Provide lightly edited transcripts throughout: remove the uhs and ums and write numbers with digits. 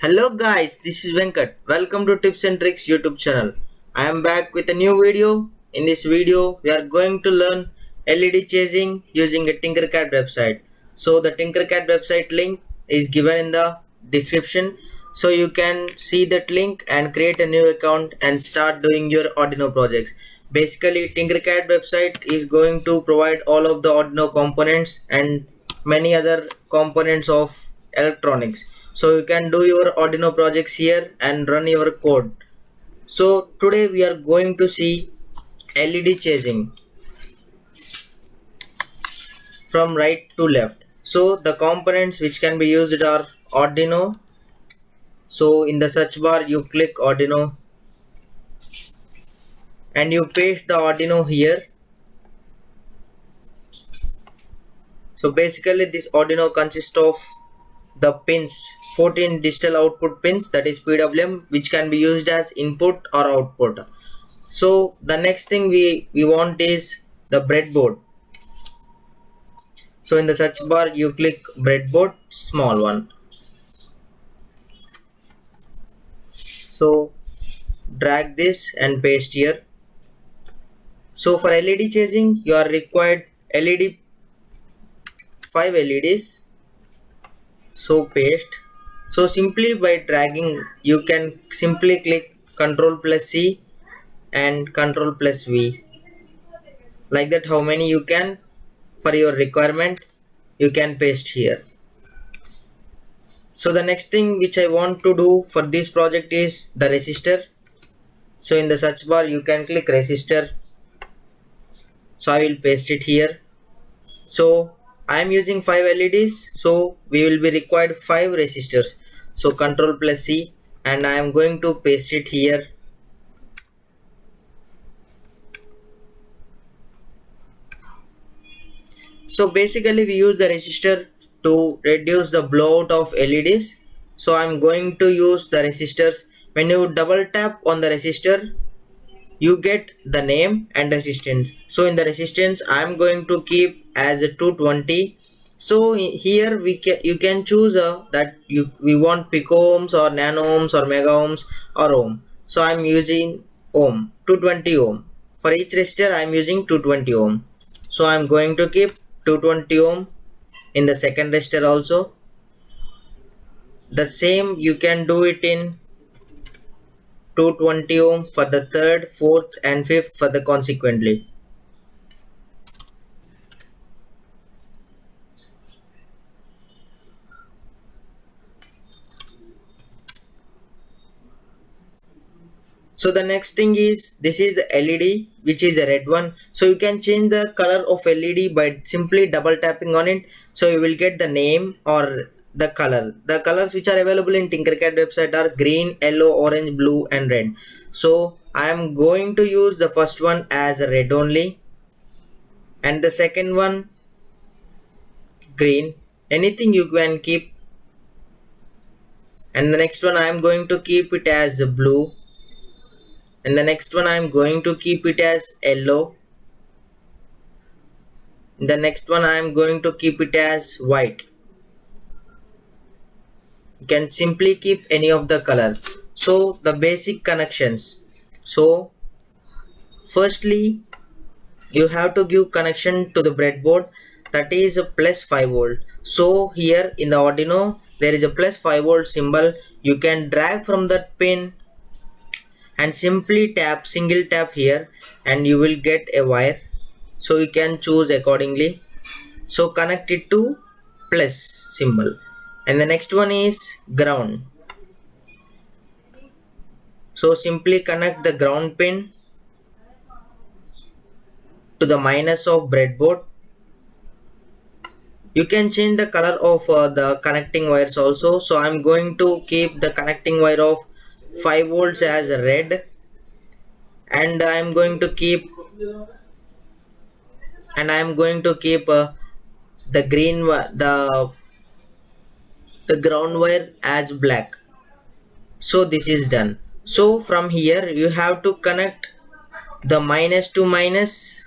Hello guys, this is Venkat. Welcome to Tips and Tricks YouTube channel. I am back with a new video. In this video, we are going to learn LED chasing using a Tinkercad website. So the Tinkercad website link is given in the description. So you can see that link and create a new account and start doing your Arduino projects. Basically, Tinkercad website is going to provide all of the Arduino components and many other components of electronics, so you can do your Arduino projects here and run your code. So today we are going to see LED chasing from right to left. So the components which can be used are Arduino. So in the search bar you click Arduino and you paste the Arduino here. So basically this Arduino consists of the pins, 14 digital output pins, that is PWM, which can be used as input or output. So the next thing we want is the breadboard. So in the search bar you click breadboard, small one. So drag this and paste here. So for LED chasing you are required 5 LEDs. So paste. So simply by dragging you can simply click Ctrl plus C and Ctrl plus V. Like that, how many you can for your requirement you can paste here. So the next thing which I want to do for this project is the resistor. So in the search bar you can click resistor. So I will paste it here. So I am using 5 LEDs, so we will be required 5 resistors. So Ctrl plus C and I am going to paste it here. So basically we use the resistor to reduce the blowout of LEDs. So I'm going to use the resistors. When you double tap on the resistor, you get the name and resistance. So in the resistance I'm going to keep as a 220. So here you can choose that we want pico ohms or nano ohms or mega ohms or ohm. So I'm using ohm, 220 ohm. For each resistor I'm using 220 ohm. So I'm going to keep 220 ohm in the second resistor also. The same you can do it in 220 ohm for the third, fourth and fifth for the consequently. So the next thing is, this is the LED which is a red one. So you can change the color of LED by simply double tapping on it. So you will get the name or the color. The colors which are available in Tinkercad website are green, yellow, orange, blue and red. So I am going to use the first one as a red only and the second one green. Anything you can keep, and the next one I am going to keep it as a blue, and the next one I am going to keep it as yellow. The next one I am going to keep it as white. You can simply keep any of the color. So the basic connections. So firstly you have to give connection to the breadboard, that is a plus 5 volt. So here in the Arduino there is a plus 5 volt symbol. You can drag from that pin and simply tap, single tap here, and you will get a wire. So you can choose accordingly. So connect it to plus symbol, and the next one is ground. So simply connect the ground pin to the minus of breadboard. You can change the color of the connecting wires also. So I'm going to keep the connecting wire of 5 volts as red, and I'm going to keep the green the ground wire as black. So this is done. So from here you have to connect the minus to minus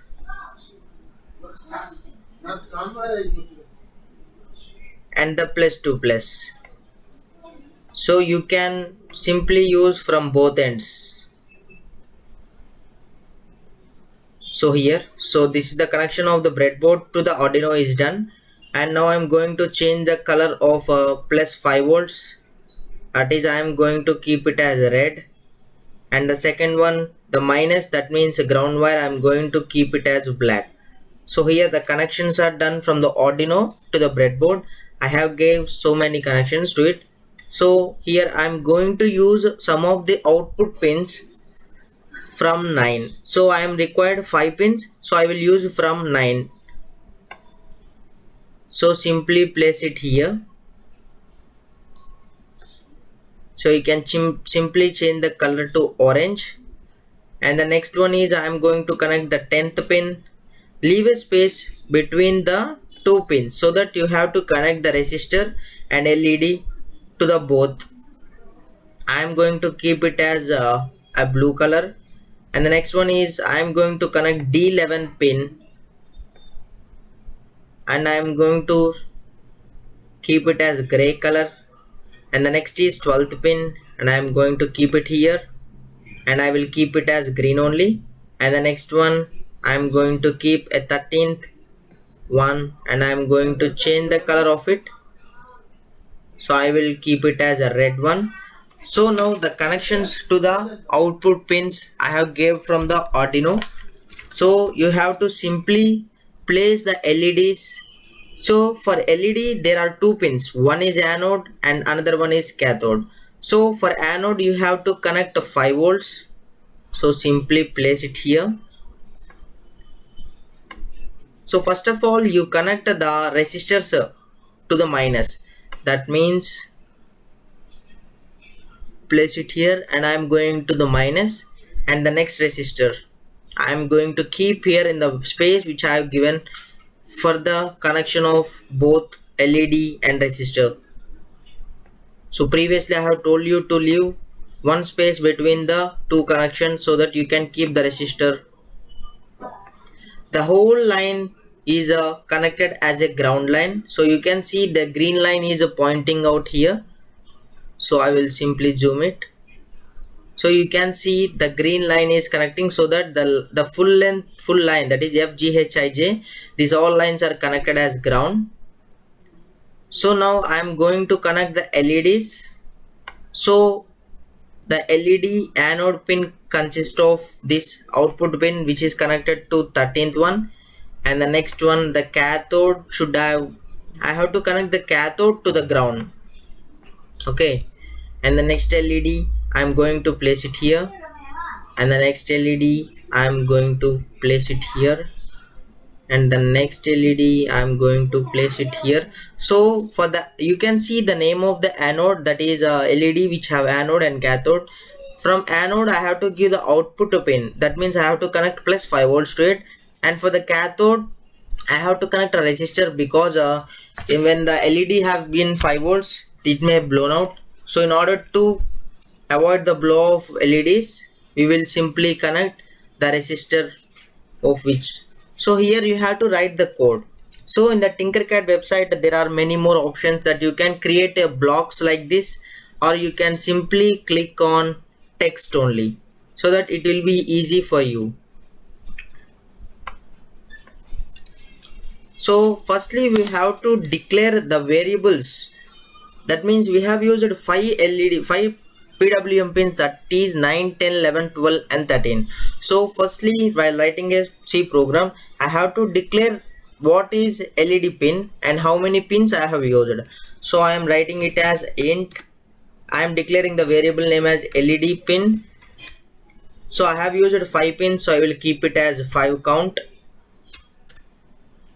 and the plus to plus. So you can simply use from both ends. So here, so this is the connection of the breadboard to the Arduino is done, and now I'm going to change the color of plus 5 volts. That is, I am going to keep it as red, and the second one, the minus, that means ground wire, I'm going to keep it as black. So here the connections are done from the Arduino to the breadboard. I have gave so many connections to it. So here I'm going to use some of the output pins from 9. So I am required 5 pins, so I will use from 9. So simply place it here. So you can simply change the color to orange. And the next one is I am going to connect the 10th pin. Leave a space between the two pins so that you have to connect the resistor and LED to the both. I am going to keep it as a blue color. And the next one is I am going to connect D11 pin, and I am going to keep it as gray color. And the next is 12th pin, and I am going to keep it here, and I will keep it as green only. And the next one I am going to keep a 13th one, and I am going to change the color of it, so I will keep it as a red one. So now the connections to the output pins I have gave from the Arduino. So you have to simply place the LEDs. So for LED there are two pins, one is anode and another one is cathode. So for anode you have to connect 5 volts, so simply place it here. So first of all you connect the resistors to the minus, that means place it here, and I am going to the minus. And the next resistor I am going to keep here in the space which I have given for the connection of both LED and resistor. So previously I have told you to leave one space between the two connections so that you can keep the resistor. The whole line is connected as a ground line, so you can see the green line is pointing out here. So I will simply zoom it. So you can see the green line is connecting, so that the full line, that is FGHIJ, these all lines are connected as ground. So now I am going to connect the LEDs. So the LED anode pin consists of this output pin which is connected to 13th one, and the next one, the cathode, I have to connect the cathode to the ground. Okay, and the next LED I am going to place it here, and the next LED I am going to place it here, and the next LED I am going to place it here. So for the, you can see the name of the anode, that is LED which have anode and cathode. From anode I have to give the output pin, that means I have to connect plus 5 volts to it. And for the cathode I have to connect a resistor, because when the LED have been 5 volts it may have blown out. So in order to avoid the blow of LEDs, we will simply connect the resistor of which. So here you have to write the code. So in the Tinkercad website there are many more options, that you can create a blocks like this, or you can simply click on text only, so that it will be easy for you. So firstly we have to declare the variables. That means we have used 5 PWM pins, that is 9, 10, 11, 12 and 13. So firstly, while writing a C program, I have to declare what is LED pin and how many pins I have used. So I am writing it as int. I am declaring the variable name as LED pin. So I have used 5 pins, so I will keep it as 5 count.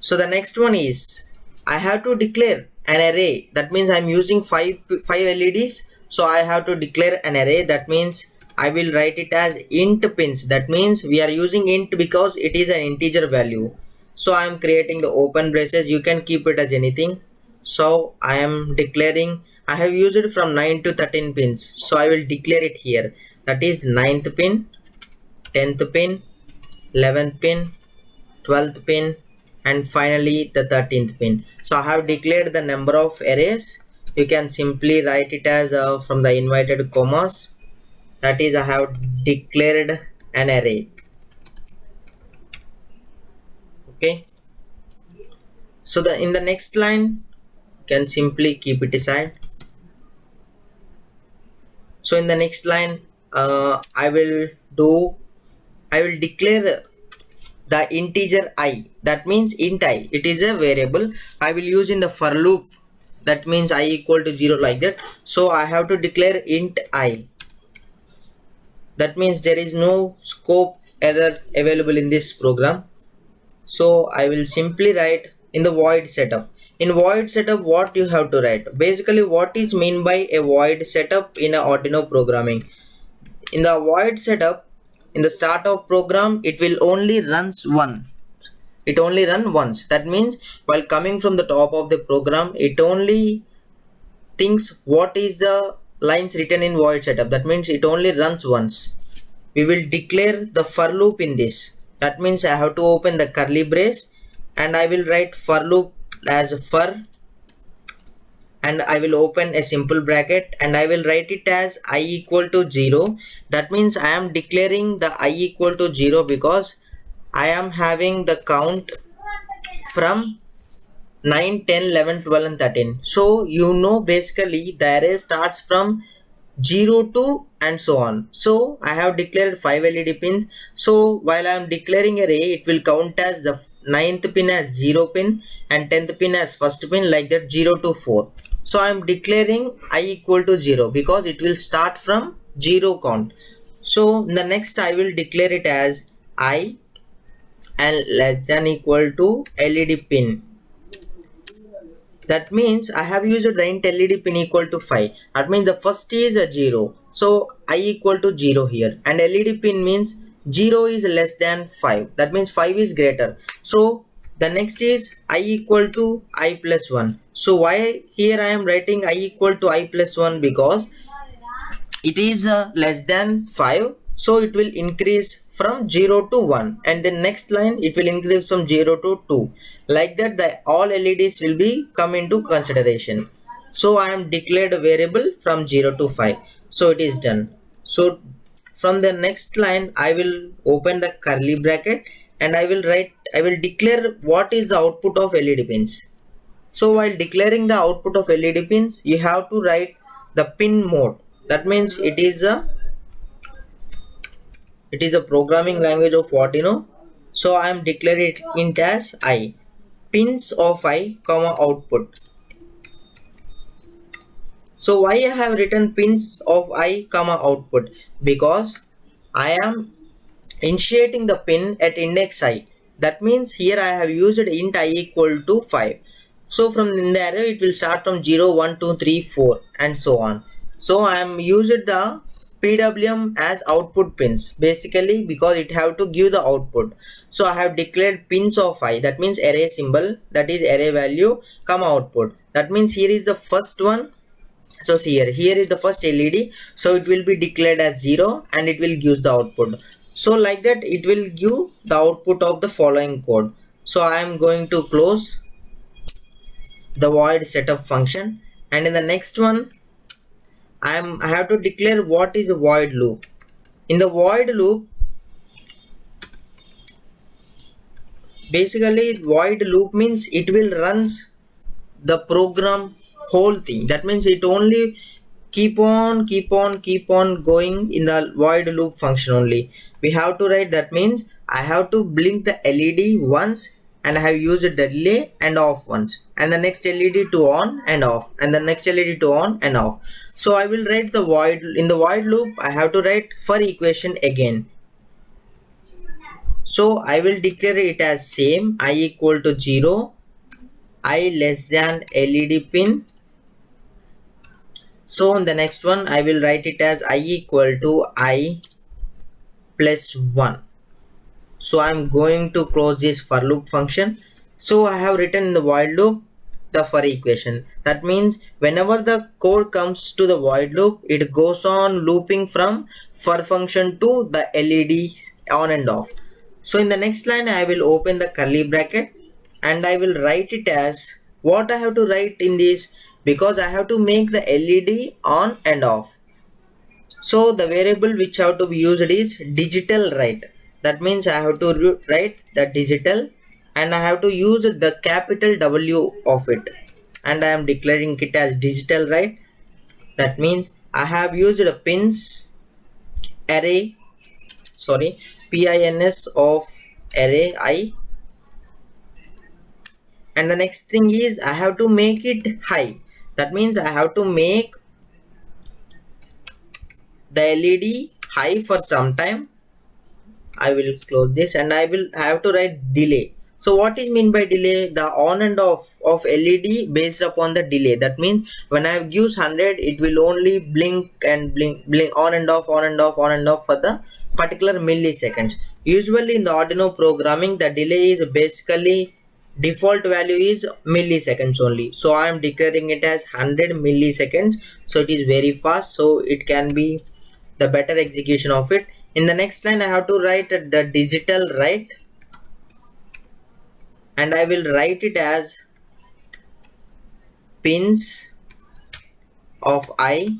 So the next one is I have to declare an array. That means I'm using 5 LEDs, so I have to declare an array. That means I will write it as int pins. That means we are using int because it is an integer value. So I am creating the open braces. You can keep it as anything. So I am declaring, I have used it from 9 to 13 pins, so I will declare it here. That is 9th pin, 10th pin, 11th pin, 12th pin, and finally the 13th pin. So I have declared the number of arrays. you can simply write it as from the inverted commas, that is I have declared an array. Okay, so the in the next line you can simply keep it aside. So in the next line I will declare the integer I, that means int I, it is a variable I will use in the for loop, that means I equal to 0 like that. So I have to declare int I, that means there is no scope error available in this program. So I will simply write in the void setup. In void setup, what you have to write, basically what is mean by a void setup in a Arduino programming. In the void setup, in the start of program, it will only runs one, it only run once, that means while coming from the top of the program, it only thinks what is the lines written in void setup, that means it only runs once. We will declare the for loop in this, that means I have to open the curly brace and I will write for loop as for, and I will open a simple bracket and I will write it as I equal to 0. That means I am declaring the I equal to 0 because I am having the count from 9, 10, 11, 12 and 13. So you know basically the array starts from 0 to and so on. So I have declared 5 LED pins. So while I am declaring array, it will count as the ninth pin as 0 pin and 10th pin as first pin, like that 0 to 4. So I am declaring I equal to 0 because it will start from 0 count. So in the next I will declare it as I and less than equal to LED pin. That means I have used the int LED pin equal to 5. That means the first is a 0. So I equal to 0 here. And LED pin means 0 is less than 5. That means 5 is greater. So the next is I equal to I plus 1. So why here I am writing I equal to I plus 1, because it is less than 5, so it will increase from 0 to 1, and the next line it will increase from 0 to 2, like that the all LEDs will be come into consideration. So I am declared a variable from 0 to 5, so it is done. So from the next line I will open the curly bracket and I will declare what is the output of LED pins. So while declaring the output of LED pins, you have to write the pin mode. That means it is a programming language of Arduino. So I am declaring it int as I, pins of I comma output. So why I have written pins of I comma output, because I am initiating the pin at index I. That means here I have used int I equal to 5. So from in the array it will start from 0, 1, 2, 3, 4 and so on. So I am used the PWM as output pins, basically because it have to give the output. So I have declared pins of I, that means array symbol, that is array value comma output. That means here is the first one. So here is the first LED, so it will be declared as 0 and it will give the output. So like that it will give the output of the following code. So I am going to close the void setup function, and in the next one I have to declare what is a void loop. In the void loop, basically void loop means it will runs the program whole thing. That means it only keep on going in the void loop function only. We have to write, that means I have to blink the LED once and I have used the delay and off once, and the next LED to on and off, and the next LED to on and off. So I will write the void, in the void loop I have to write for equation again. So I will declare it as same, I equal to 0, I less than LED pin. So in the next one I will write it as I equal to I plus 1. So I'm going to close this for loop function. So I have written in the void loop the for equation. That means whenever the code comes to the void loop, it goes on looping from for function to the LED on and off. So in the next line I will open the curly bracket and I will write it as what I have to write in this, because I have to make the LED on and off. So the variable which have to be used is digital write. That means I have to write the digital and I have to use the capital W of it, and I am declaring it as digital write. That means I have used a pins array, sorry, pins of array I, and the next thing is I have to make it high. That means I have to make the LED high for some time. I will close this and I will have to write delay. So what is mean by delay? The on and off of LED based upon the delay. That means when I give 100, it will only blink and blink on and off, on and off, on and off for the particular milliseconds. Usually in the Arduino programming, the delay is basically default value is milliseconds only. So I am declaring it as 100 milliseconds. So it is very fast. So it can be the better execution of it. In the next line I have to write the digital write, and I will write it as pins of I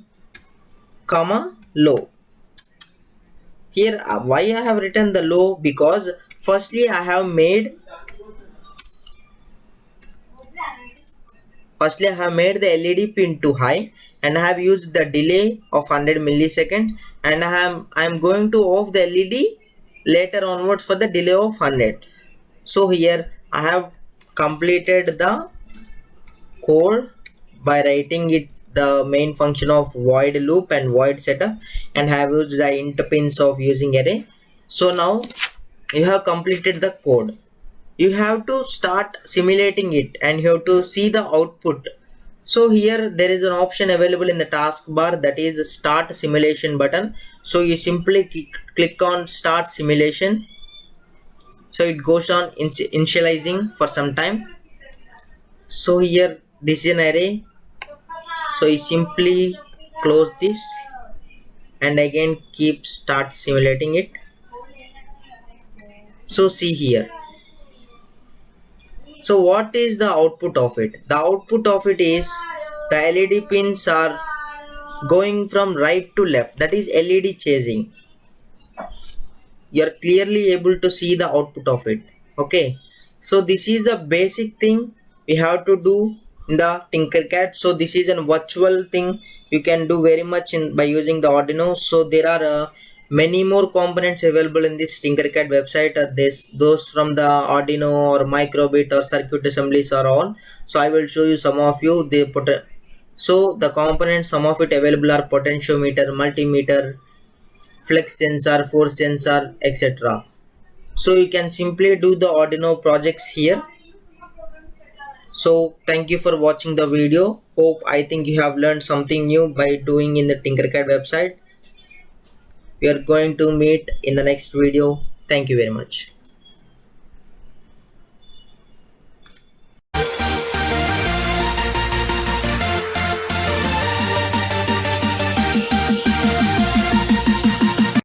comma low. Here why I have written the low, because firstly I have made the LED pin to high, and I have used the delay of 100 milliseconds, and I am going to off the LED later onwards for the delay of 100. So here I have completed the code by writing it the main function of void loop and void setup, and have used the int pins of using array. So now you have completed the code. You have to start simulating it and you have to see the output. So here there is an option available in the taskbar, that is the start simulation button. So you simply click on start simulation. So it goes on initializing for some time. So here this is an array, so you simply close this and again keep start simulating it. So see here, so what is the output of it? The output of it is the LED pins are going from right to left, that is LED chasing. You are clearly able to see the output of it. Okay, so this is the basic thing we have to do in the Tinkercad. So this is a virtual thing you can do very much by using the Arduino. So there are many more components available in this Tinkercad website. Those from the Arduino or microbit or circuit assemblies are all. So I will show you some of you. So the components, some of it available are potentiometer, multimeter, flex sensor, force sensor, etc. So you can simply do the Arduino projects here. So thank you for watching the video. I think you have learned something new by doing in the Tinkercad website. We are going to meet in the next video. Thank you very much.